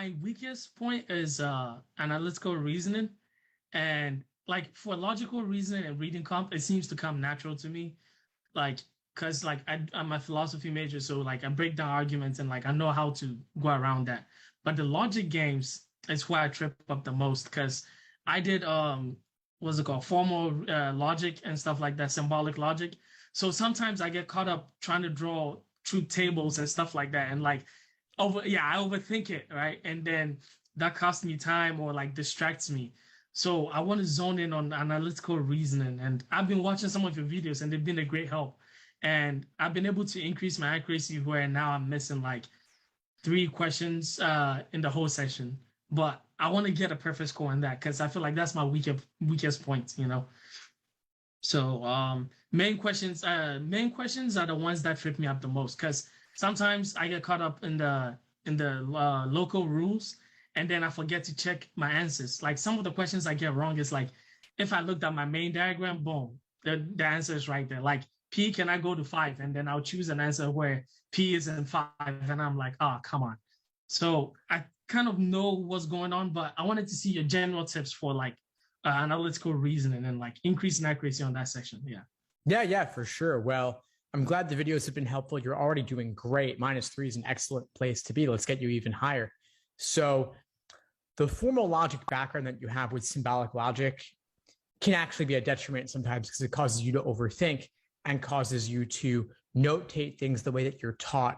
my weakest point is analytical reasoning. And like for logical reasoning and reading comp, it seems to come natural to me. Like, because like I'm a philosophy major, so like I break down arguments and like I know how to go around that. But the logic games is where I trip up the most because I did what's it called? Formal logic and stuff like that, symbolic logic. So sometimes I get caught up trying to draw truth tables and stuff like that. And like I overthink it, right? And then that costs me time or like distracts me. So I want to zone in on analytical reasoning. And I've been watching some of your videos and they've been a great help. And I've been able to increase my accuracy where now I'm missing like three questions in the whole session. But I want to get a perfect score in that because I feel like that's my weakest point, you know. So main questions are the ones that trip me up the most because sometimes I get caught up in the local rules and then I forget to check my answers. Like some of the questions I get wrong is like if I looked at my main diagram, boom, the answer is right there. Like P, can I go to 5? And then I'll choose an answer where P is in 5, and I'm like, oh, come on. So I kind of know what's going on, but I wanted to see your general tips for like analytical reasoning and like increasing accuracy on that section. Yeah. Yeah, for sure. Well, I'm glad the videos have been helpful. You're already doing great. -3 is an excellent place to be. Let's get you even higher. So the formal logic background that you have with symbolic logic can actually be a detriment sometimes because it causes you to overthink and causes you to notate things the way that you're taught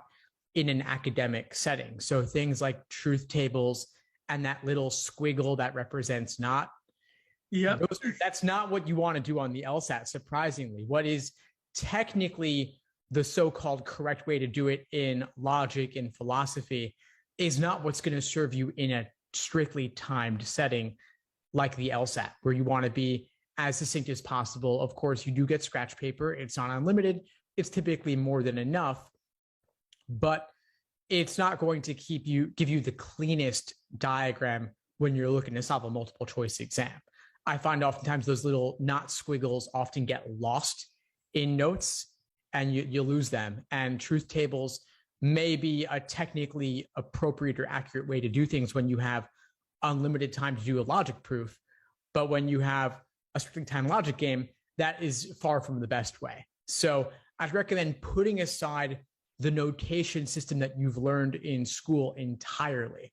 in an academic setting. So things like truth tables and that little squiggle that represents not. Yeah. That's not what you want to do on the LSAT, surprisingly. What is technically the so-called correct way to do it in logic and philosophy is not what's going to serve you in a strictly timed setting like the LSAT, where you want to be as succinct as possible. Of course, you do get scratch paper. It's not unlimited. It's typically more than enough, but it's not going to give you the cleanest diagram when you're looking to solve a multiple choice exam. I find oftentimes those little not squiggles often get lost in notes and you lose them. And truth tables may be a technically appropriate or accurate way to do things when you have unlimited time to do a logic proof. But when you have a strictly timed logic game, that is far from the best way. So I'd recommend putting aside the notation system that you've learned in school entirely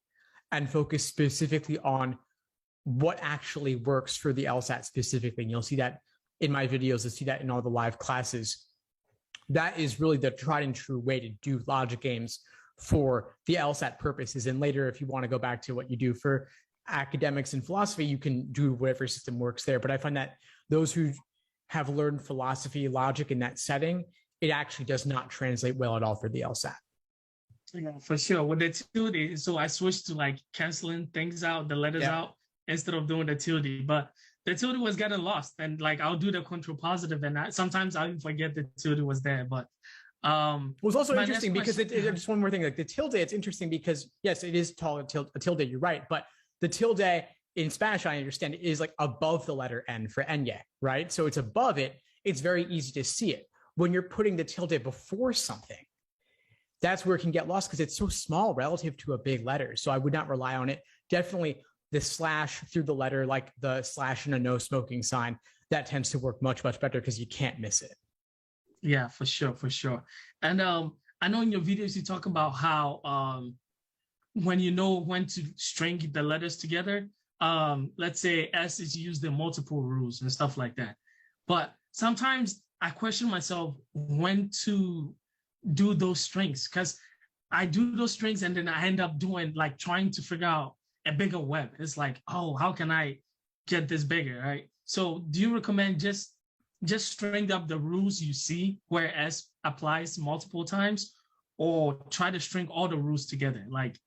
and focus specifically on what actually works for the LSAT specifically. And you'll see that in my videos, you'll see that in all the live classes. That is really the tried and true way to do logic games for the LSAT purposes. And later, if you want to go back to what you do for academics and philosophy, you can do whatever system works there. But I find that those who have learned philosophy, logic in that setting, it actually does not translate well at all for the LSAT. Yeah, for sure. With the tilde, so I switched to like canceling things out, the letters out, instead of doing the tilde. But the tilde was getting lost, and like I'll do the control positive, and sometimes I even forget the tilde was there. But it was also interesting because just one more thing, like the tilde, it's interesting because yes, it is a tilde. You're right, but the tilde in Spanish, I understand, is like above the letter N for enye, right? So it's above it. It's very easy to see it. When you're putting the tilde before something, that's where it can get lost because it's so small relative to a big letter. So I would not rely on it. Definitely the slash through the letter, like the slash in a no smoking sign, that tends to work much, much better because you can't miss it. Yeah, for sure, for sure. And I know in your videos you talk about how when you know when to string the letters together, let's say S is used in multiple rules and stuff like that. But sometimes I question myself when to do those strings because I do those strings and then I end up doing like trying to figure out a bigger web. It's like, oh, how can I get this bigger, right? So do you recommend just string up the rules you see where S applies multiple times, or try to string all the rules together? Like,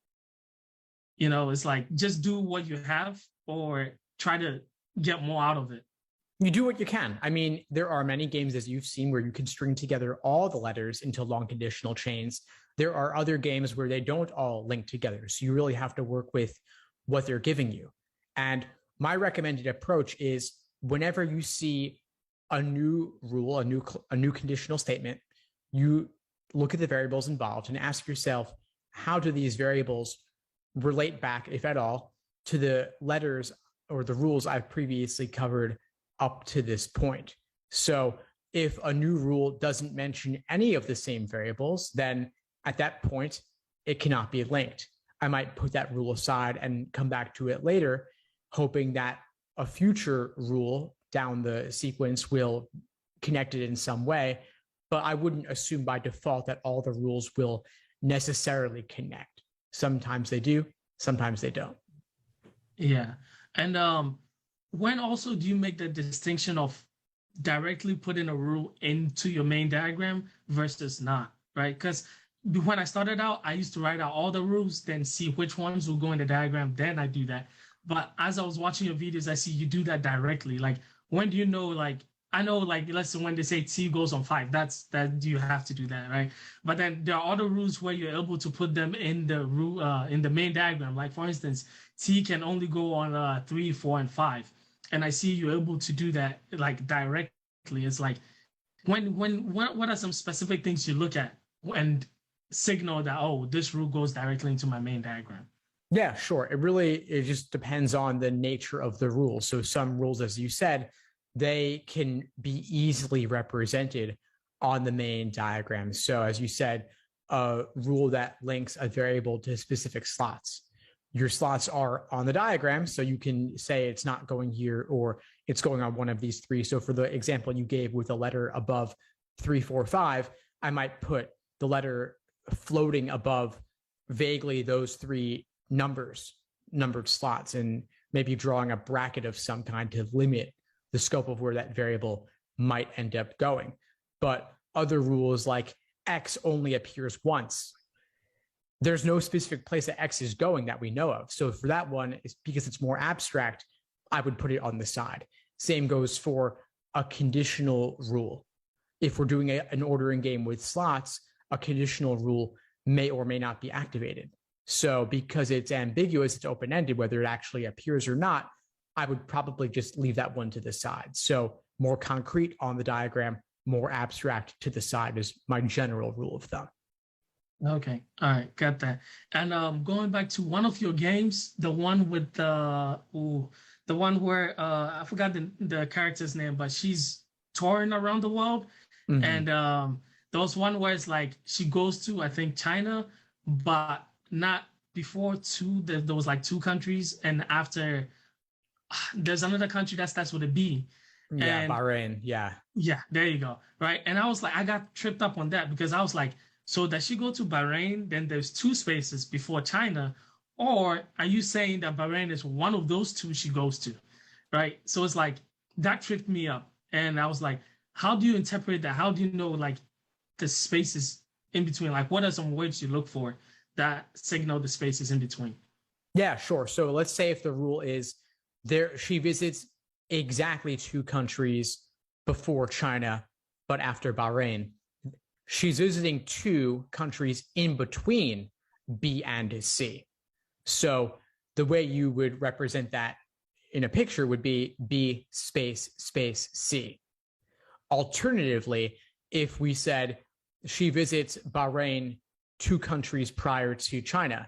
you know, it's like just do what you have or try to get more out of it. You do what you can. I mean, there are many games, as you've seen, where you can string together all the letters into long conditional chains. There are other games where they don't all link together. So you really have to work with what they're giving you. And my recommended approach is whenever you see a new rule, a new conditional statement, you look at the variables involved and ask yourself, how do these variables relate back, if at all, to the letters or the rules I've previously covered up to this point. So if a new rule doesn't mention any of the same variables, then at that point, it cannot be linked. I might put that rule aside and come back to it later, hoping that a future rule down the sequence will connect it in some way. But I wouldn't assume by default that all the rules will necessarily connect. Sometimes they do, sometimes they don't. Yeah. And when also do you make the distinction of directly putting a rule into your main diagram versus not, right? Because when I started out, I used to write out all the rules, then see which ones will go in the diagram, then I do that. But as I was watching your videos, I see you do that directly. Like, when do you know, like, I know, like, let's say when they say T goes on 5, that you have to do that, right? But then there are other rules where you're able to put them in the rule in the main diagram. Like, for instance, T can only go on 3, 4, and 5, and I see you're able to do that like directly. It's like what are some specific things you look at and signal that, oh, this rule goes directly into my main diagram? Yeah, sure. It just depends on the nature of the rule. So some rules, as you said, they can be easily represented on the main diagram. So as you said, a rule that links a variable to specific slots. Your slots are on the diagram, so you can say it's not going here or it's going on one of these three. So for the example you gave with a letter above 3, 4, 5, I might put the letter floating above vaguely those three numbered slots, and maybe drawing a bracket of some kind to limit the scope of where that variable might end up going. But other rules like X only appears once, there's no specific place that X is going that we know of. So for that one, it's because it's more abstract, I would put it on the side. Same goes for a conditional rule. If we're doing an ordering game with slots, a conditional rule may or may not be activated. So because it's ambiguous, it's open-ended, whether it actually appears or not, I would probably just leave that one to the side. So more concrete on the diagram, more abstract to the side is my general rule of thumb. Okay, all right, got that. And going back to one of your games, the one with the one where I forgot the character's name, but she's touring around the world, Mhm. and there was one where it's like she goes to, I think, China, but not before two. There was like two countries, and after there's another country that starts with a B. Yeah, And Bahrain. Yeah. yeah, there you go. Right. And I was like, I got tripped up on that because I was like, so does she go to Bahrain? Then there's two spaces before China. Or are you saying that Bahrain is one of those two she goes to? Right. So it's like that tripped me up. And I was like, how do you interpret that? How do you know like the spaces in between? Like, what are some words you look for that signal the spaces in between? Yeah, sure. So let's say if the rule is there, she visits exactly two countries before China, but after Bahrain. She's visiting two countries in between B and C. So the way you would represent that in a picture would be B space C. Alternatively, if we said she visits Bahrain two countries prior to China,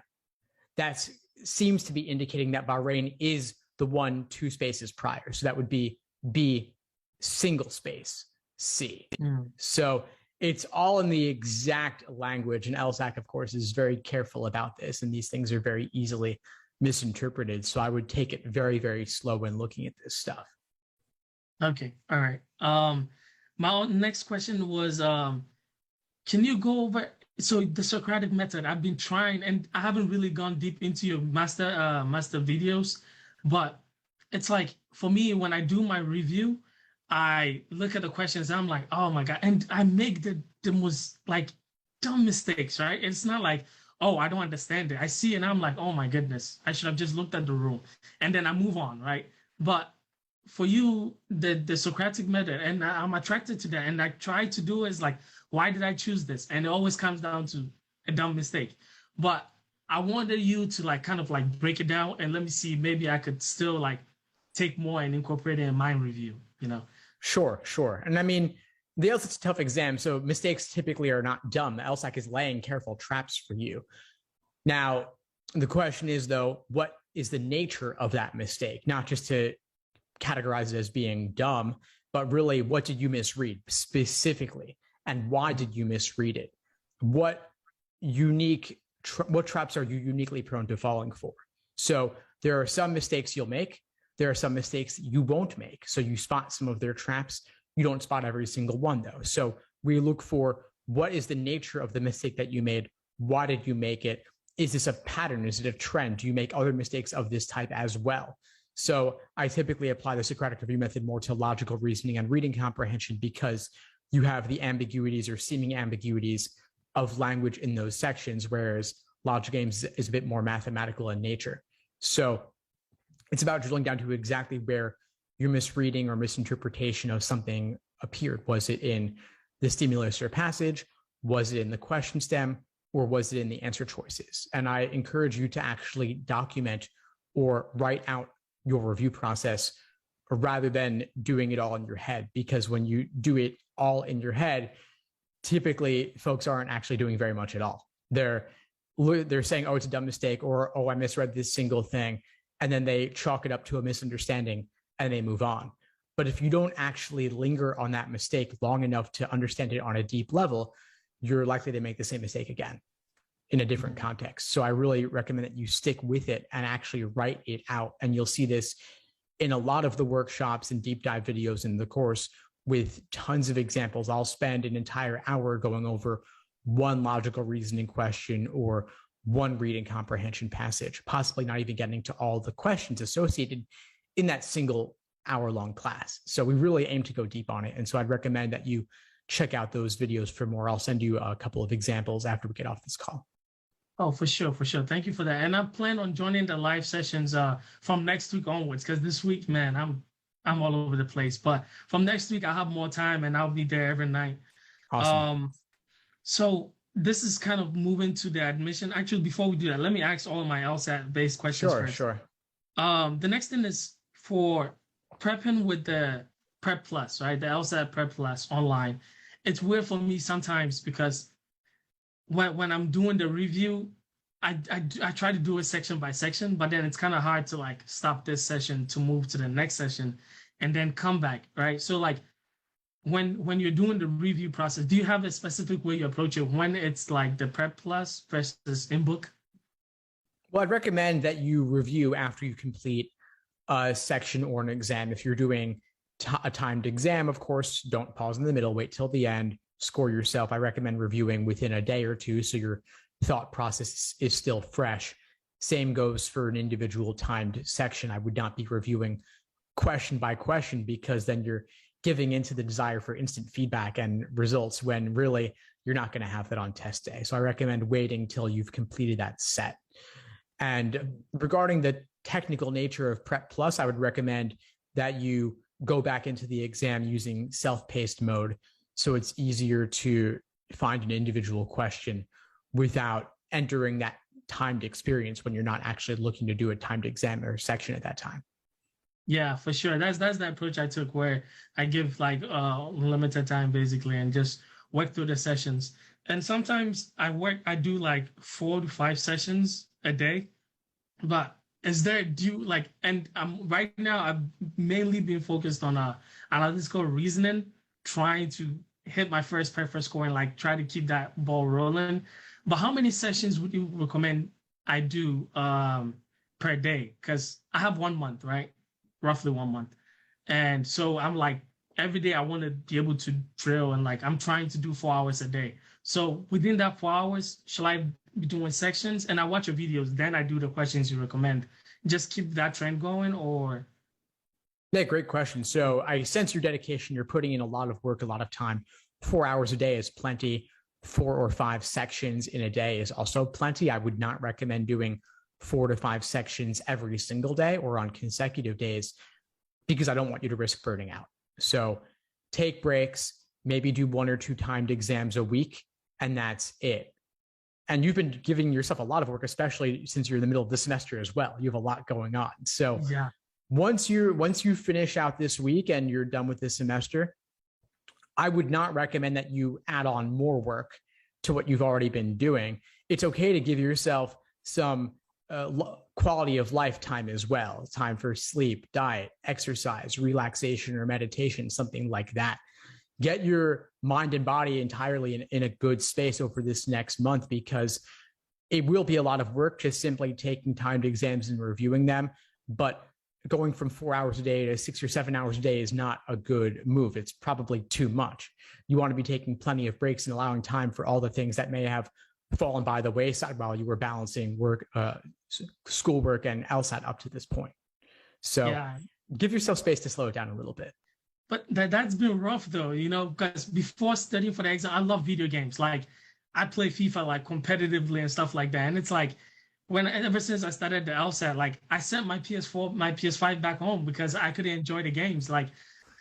that seems to be indicating that Bahrain is the one two spaces prior. So that would be B single space C. So it's all in the exact language. And LSAT, of course, is very careful about this. And these things are very easily misinterpreted. So I would take it very, very slow when looking at this stuff. Okay. All right. My next question was, can you go over so the Socratic method? I've been trying, and I haven't really gone deep into your master videos, but it's like for me when I do my review, I look at the questions and I'm like, oh my God, and I make the most like dumb mistakes, right? It's not like, oh, I don't understand it. I see it and I'm like, oh my goodness, I should have just looked at the rule, and then I move on, right? But for you, the Socratic method, and I'm attracted to that, and I try to do is like, why did I choose this? And it always comes down to a dumb mistake. But I wanted you to like kind of like break it down and let me see maybe I could still like take more and incorporate it in my review, you know? Sure. And I mean, the LSAT's a tough exam, so mistakes typically are not dumb. The LSAT is laying careful traps for you. Now, The question is, though, what is the nature of that mistake? Not just to categorize it as being dumb, but really, what did you misread specifically? And why did you misread it? What what traps are you uniquely prone to falling for? So there are some mistakes you'll make. There are some mistakes you won't make. So you spot some of their traps. You don't spot every single one, though. So we look for what is the nature of the mistake that you made? Why did you make it? Is this a pattern? Is it a trend? Do you make other mistakes of this type as well? So I typically apply the Socratic review method more to logical reasoning and reading comprehension because you have the ambiguities or seeming ambiguities of language in those sections, whereas logic games is a bit more mathematical in nature. So it's about drilling down to exactly where your misreading or misinterpretation of something appeared. Was it in the stimulus or passage? Was it in the question stem? Or was it in the answer choices? And I encourage you to actually document or write out your review process rather than doing it all in your head. Because when you do it all in your head, typically folks aren't actually doing very much at all. They're saying, oh, it's a dumb mistake, or, oh, I misread this single thing. And then they chalk it up to a misunderstanding and they move on. But if you don't actually linger on that mistake long enough to understand it on a deep level, you're likely to make the same mistake again in a different context. So I really recommend that you stick with it and actually write it out. And you'll see this in a lot of the workshops and deep dive videos in the course with tons of examples. I'll spend an entire hour going over one logical reasoning question or one reading comprehension passage, possibly not even getting to all the questions associated in that single hour-long class. So we really aim to go deep on it. And so I'd recommend that you check out those videos for more. I'll send you a couple of examples after we get off this call. Oh, for sure, for sure. Thank you for that. And I plan on joining the live sessions from next week onwards, because this week, man, I'm all over the place. But from next week, I'll have more time and I'll be there every night. Awesome. So this is kind of moving to the admission. Actually, before we do that, let me ask all of my LSAT-based questions first. Sure. The next thing is for prepping with the Prep Plus, right? The LSAT Prep Plus online. It's weird for me sometimes because when I'm doing the review, I try to do it section by section, but then it's kind of hard to like stop this session to move to the next session and then come back, right? So like when you're doing the review process, do you have a specific way you approach it when it's like the Prep Plus versus in-book? Well, I'd recommend that you review after you complete a section or an exam. If you're doing a timed exam, of course, don't pause in the middle, wait till the end, score yourself. I recommend reviewing within a day or two so your thought process is still fresh. Same goes for an individual timed section. I would not be reviewing question by question because then you're giving into the desire for instant feedback and results when really you're not going to have that on test day. So I recommend waiting till you've completed that set. And regarding the technical nature of Prep Plus, I would recommend that you go back into the exam using self-paced mode so it's easier to find an individual question without entering that timed experience when you're not actually looking to do a timed exam or section at that time. Yeah, for sure. That's the approach I took where I give like limited time basically and just work through the sessions. And sometimes I do like 4 to 5 sessions a day. But and right now I've mainly been focused on analytical reasoning, trying to hit my first paper score and like try to keep that ball rolling. But how many sessions would you recommend I do per day? Because I have 1 month, right? Roughly 1 month. And so I'm like, every day I want to be able to drill and like I'm trying to do 4 hours a day. So within that 4 hours, shall I be doing sections? And I watch your videos, then I do the questions you recommend. Just keep that trend going or? Yeah, great question. So I sense your dedication. You're putting in a lot of work, a lot of time. 4 hours a day is plenty. 4 or 5 sections in a day is also plenty. I would not recommend doing 4 to 5 sections every single day or on consecutive days because I don't want you to risk burning out. So take breaks, maybe do 1 or 2 timed exams a week, and that's it. And you've been giving yourself a lot of work, especially since you're in the middle of the semester as well. You have a lot going on. So yeah, once you finish out this week and you're done with this semester, I would not recommend that you add on more work to what you've already been doing. It's okay to give yourself some quality of life time as well, time for sleep, diet, exercise, relaxation, or meditation, something like that. Get your mind and body entirely in a good space over this next month, because it will be a lot of work just simply taking timed exams and reviewing them. But going from 4 hours a day to 6 or 7 hours a day is not a good move. It's probably too much. You want to be taking plenty of breaks and allowing time for all the things that may have fallen by the wayside while you were balancing work, schoolwork, and LSAT up to this point. So Yeah. give yourself space to slow it down a little bit. But that's been rough though, because before studying for the exam, I love video games. Like I play FIFA like competitively and stuff like that. And it's like ever since I started the LSAT, like I sent my PS4, my PS5 back home because I couldn't enjoy the games. Like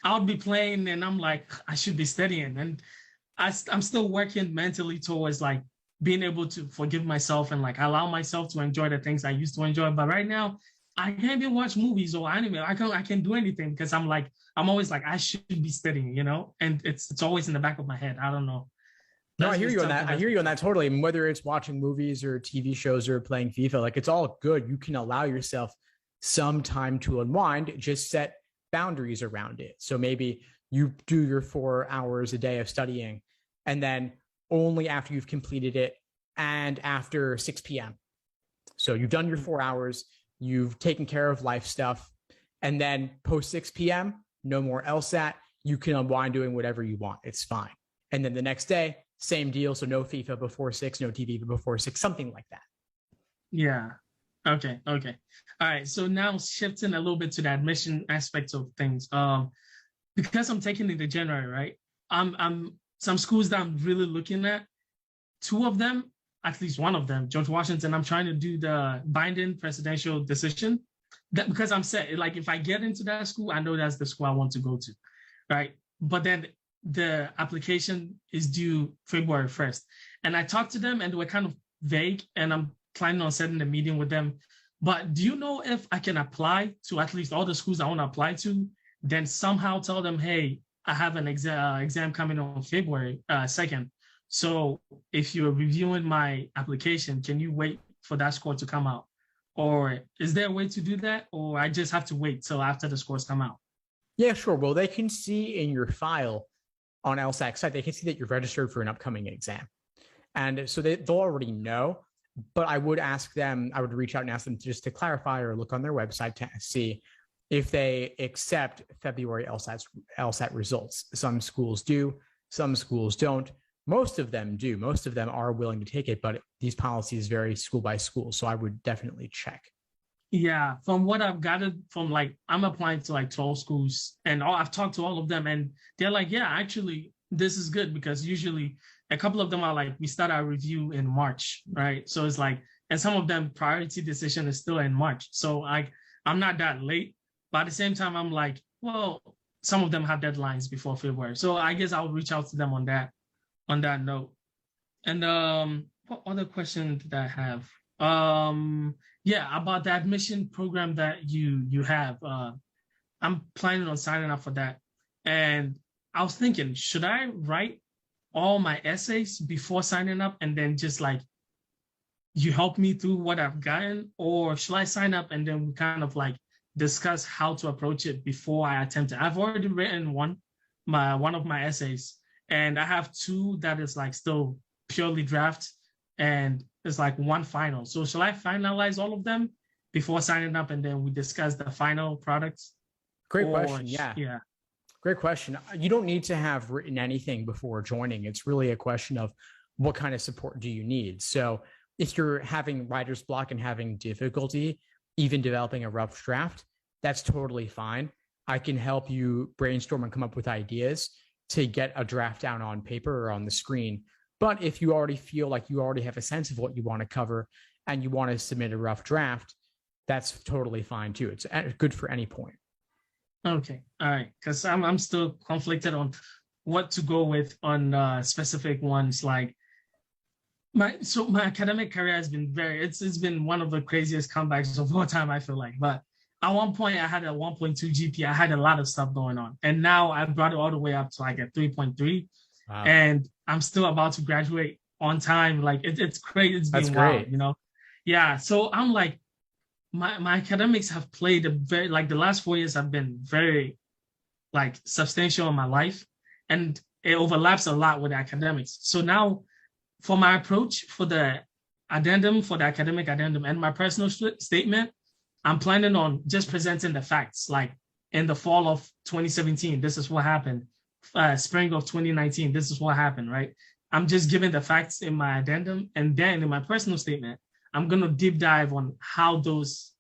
I would be playing and I'm like, I should be studying. And I'm still working mentally towards like being able to forgive myself and like allow myself to enjoy the things I used to enjoy. But right now, I can't even watch movies or anime. I can't do anything because I'm always like, I should be studying, and it's always in the back of my head. I don't know. No, I hear you on that. I hear you on that totally. And whether it's watching movies or TV shows or playing FIFA, like it's all good. You can allow yourself some time to unwind, just set boundaries around it. So maybe you do your 4 hours a day of studying, and then only after you've completed it and after 6 p.m. So you've done your 4 hours, you've taken care of life stuff, and then post 6 p.m., no more LSAT. You can unwind doing whatever you want. It's fine. And then the next day, same deal. So no FIFA before 6, no TV before 6, something like that. Yeah. Okay. All right. So now shifting a little bit to the admission aspects of things. Because I'm taking it in January, right? I'm some schools that I'm really looking at. Two of them, at least one of them, George Washington, I'm trying to do the binding presidential decision. That because I'm set. Like if I get into that school, I know that's the school I want to go to, right? But then the application is due February 1st. And I talked to them and they were kind of vague, and I'm planning on setting a meeting with them. But do you know if I can apply to at least all the schools I want to apply to, then somehow tell them, hey, I have an exam coming on February 2nd. So if you're reviewing my application, can you wait for that score to come out? Or is there a way to do that? Or I just have to wait till after the scores come out? Yeah, sure. Well, they can see in your file on LSAT site, they can see that you're registered for an upcoming exam. And so they'll already know, but I would reach out and ask them just to clarify or look on their website to see if they accept February LSAT results. Some schools do, some schools don't. Most of them do. Most of them are willing to take it, but these policies vary school by school. So I would definitely check. Yeah, from what I've gathered from like, I'm applying to like 12 schools and I've talked to all of them and they're like, yeah, actually, this is good because usually a couple of them are like, we start our review in March, right? So it's like, and some of them priority decision is still in March. So like, I'm not that late, but at the same time, I'm like, well, some of them have deadlines before February. So I guess I'll reach out to them on that note. And what other question did I have? Yeah, about the admission program that you have. I'm planning on signing up for that. And I was thinking, should I write all my essays before signing up and then just like you help me through what I've gotten? Or should I sign up and then we kind of like discuss how to approach it before I attempt it? I've already written one of my essays, and I have two that is like still purely draft, and it's like one final. So shall I finalize all of them before signing up and then we discuss the final products? Great question. Yeah. Yeah. Great question. You don't need to have written anything before joining. It's really a question of what kind of support do you need? So if you're having writer's block and having difficulty even developing a rough draft, that's totally fine. I can help you brainstorm and come up with ideas to get a draft down on paper or on the screen. But if you already feel like you already have a sense of what you want to cover and you want to submit a rough draft, that's totally fine too. It's good for any point. Okay. All right. Because I'm still conflicted on what to go with on specific ones. Like my academic career has been it's been one of the craziest comebacks of all time, I feel like. But at one point I had a 1.2 GPA. I had a lot of stuff going on. And now I brought it all the way up to like a 3.3. Wow. And I'm still about to graduate on time. Like it's crazy. It's been wild, you know? Yeah. So I'm like, my academics have played a very like the last 4 years have been very like substantial in my life, and it overlaps a lot with academics. So now, for my approach for the addendum, for the academic addendum, and my personal statement, I'm planning on just presenting the facts. Like in the fall of 2017, this is what happened. Spring of 2019, this is what happened, right? I'm just giving the facts in my addendum, and then in my personal statement, I'm gonna deep dive on how those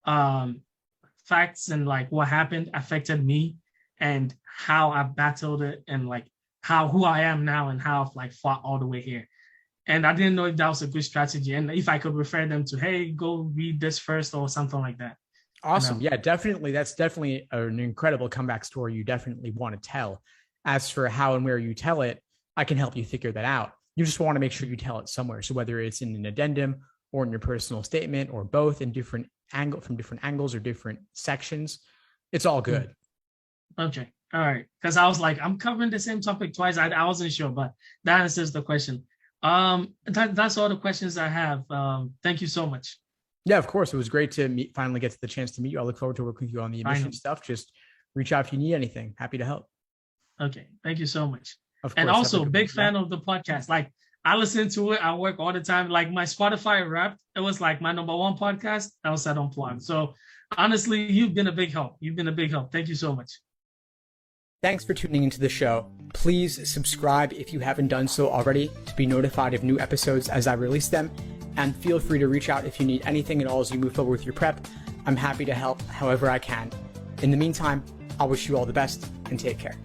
facts and like what happened affected me, and how I battled it, and like how who I am now, and how I've like fought all the way here. And I didn't know if that was a good strategy, and if I could refer them to, hey, go read this first or something like that. Awesome. Yeah, definitely. That's definitely an incredible comeback story you definitely want to tell. As for how and where you tell it, I can help you figure that out. You just want to make sure you tell it somewhere. So whether it's in an addendum or in your personal statement or both in different from different angles or different sections, it's all good. Okay. All right. Because I was like, I'm covering the same topic twice. I wasn't sure, but that answers the question. That's all the questions I have. Thank you so much. Yeah, of course. It was great to finally get the chance to meet you. I look forward to working with you on the admission stuff. Just reach out if you need anything. Happy to help. Okay. Thank you so much. Of course. And also, big fan of the podcast. Like, I listen to it. I work all the time. Like, my Spotify Wrapped, it was like my #1 podcast. LSAT Unplugged. So, honestly, you've been a big help. You've been a big help. Thank you so much. Thanks for tuning into the show. Please subscribe if you haven't done so already to be notified of new episodes as I release them. And feel free to reach out if you need anything at all as you move forward with your prep. I'm happy to help however I can. In the meantime, I'll wish you all the best and take care.